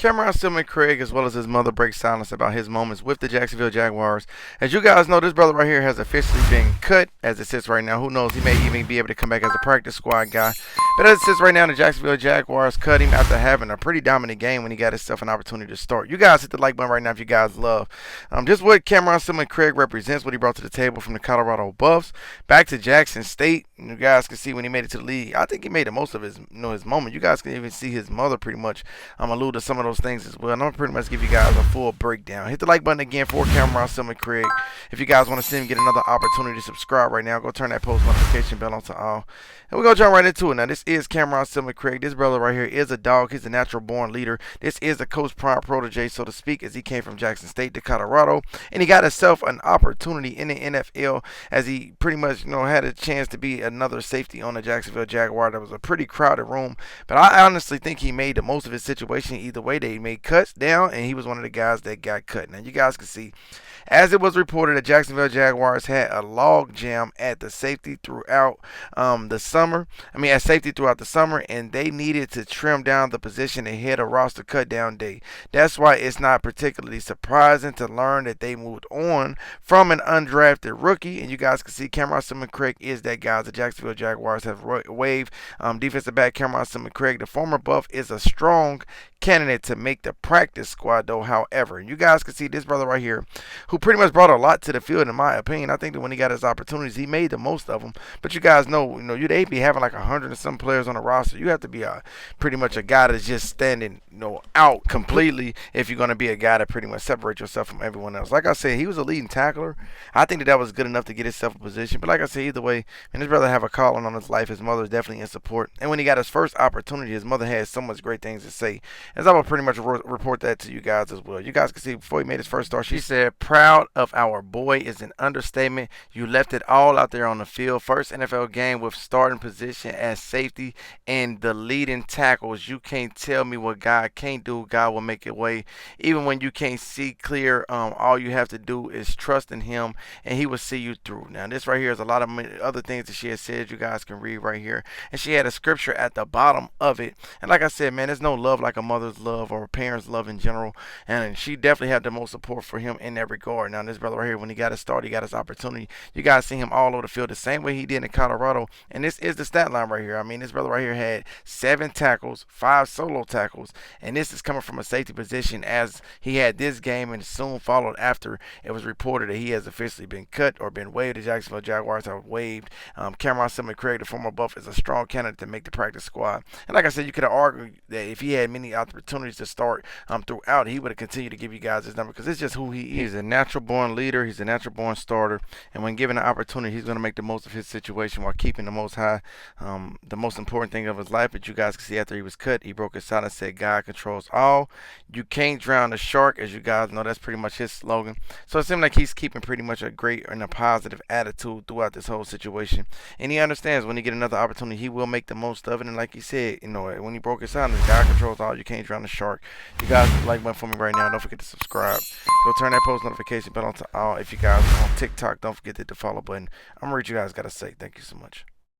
Cameron Silmon Craig, as well as his mother, breaks silence about his moments with the Jacksonville Jaguars. As you guys know, this brother right here has officially been cut as it sits right now. Who knows? He may even be able to come back as a practice squad guy. But as it sits right now, the Jacksonville Jaguars cut him after having a pretty dominant game when he got himself an opportunity to start. You guys hit the like button right now if you guys love just what Cameron Silmon Craig represents, what he brought to the table from the Colorado Buffs back to Jackson State. You guys can see when he made it to the league. I think he made the most of his his moment. You guys can even see his mother pretty much allude to some of those things as well. And I'm pretty much give you guys a full breakdown. Hit the like button again for Cameron Silmon Craig. If you guys want to see him get another opportunity to subscribe right now, go turn that post notification bell on to all. And we're going to jump right into it. Now, this is Cameron Silmon Craig. This brother right here is a dog. He's a natural born leader. This is a Coach Prime protege, so to speak, as he came from Jackson State to Colorado. And he got himself an opportunity in the NFL as he pretty much, had a chance to be another safety on the Jacksonville Jaguar. That was a pretty crowded room. But I honestly think he made the most of his situation either way. They made cuts down, and he was one of the guys that got cut. Now, you guys can see, as it was reported, the Jacksonville Jaguars had a log jam at the safety throughout the summer. At safety throughout the summer, and they needed to trim down the position ahead of roster cut down day. That's why it's not particularly surprising to learn that they moved on from an undrafted rookie. And you guys can see Cameron Silmon Craig is that guy. The Jacksonville Jaguars have waived defensive back Cameron Silmon Craig. The former Buff is a strong candidate to make the practice squad, though. However, you guys can see this brother right here, who pretty much brought a lot to the field, in my opinion. I think that when he got his opportunities, he made the most of them. But you guys know, they be having like 100 and some players on the roster. You have to be pretty much a guy that's just standing, out completely if you're going to be a guy that pretty much separate yourself from everyone else. Like I said, he was a leading tackler. I think that was good enough to get himself a position. But like I said, either way, this brother have a calling on his life. His mother is definitely in support. And when he got his first opportunity, his mother had so much great things to say. As I will pretty much report that to you guys as well. You guys can see before he made his first start, she said, "Proud of our boy" is an understatement. You left it all out there on the field. First NFL game with starting position as safety and the leading tackles. You can't tell me what God can't do. God will make it way. Even when you can't see clear, all you have to do is trust in him, and he will see you through. Now, this right here is a lot of other things that she has said. You guys can read right here. And she had a scripture at the bottom of it. And like I said, man, there's no love like a mother's love or a parent's love in general. And she definitely had the most support for him in that regard. Now, this brother right here, when he got his start, he got his opportunity. You guys see him all over the field the same way he did in Colorado. And this is the stat line right here. This brother right here had 7 tackles, 5 solo tackles. And this is coming from a safety position as he had this game and soon followed after it was reported that he has officially been cut or been waived. The Jacksonville Jaguars have waived Cameron Silmon Craig, the former Buff, is a strong candidate to make the practice squad. And like I said, you could have argued that if he had many opportunities to start throughout, he would have continued to give you guys his number because it's just who he is. He's a natural born leader. He's a natural born starter. And when given the opportunity, he's going to make the most of his situation while keeping the most high, the most important thing of his life. But you guys can see after he was cut, he broke his silence, said, "God controls all. You can't drown a shark." As you guys know, that's pretty much his slogan. So it seems like he's keeping pretty much a great and a positive attitude throughout this whole situation. And he understands when he get another opportunity, he will make the most of it. And like he said, when he broke his silence, God controls all. You can't drown a shark. You guys like button for me right now. Don't forget to subscribe. Go turn that post notification bell on to all. If you guys are on TikTok, don't forget to hit the follow button. I'm gonna read you guys gotta say. Thank you so much.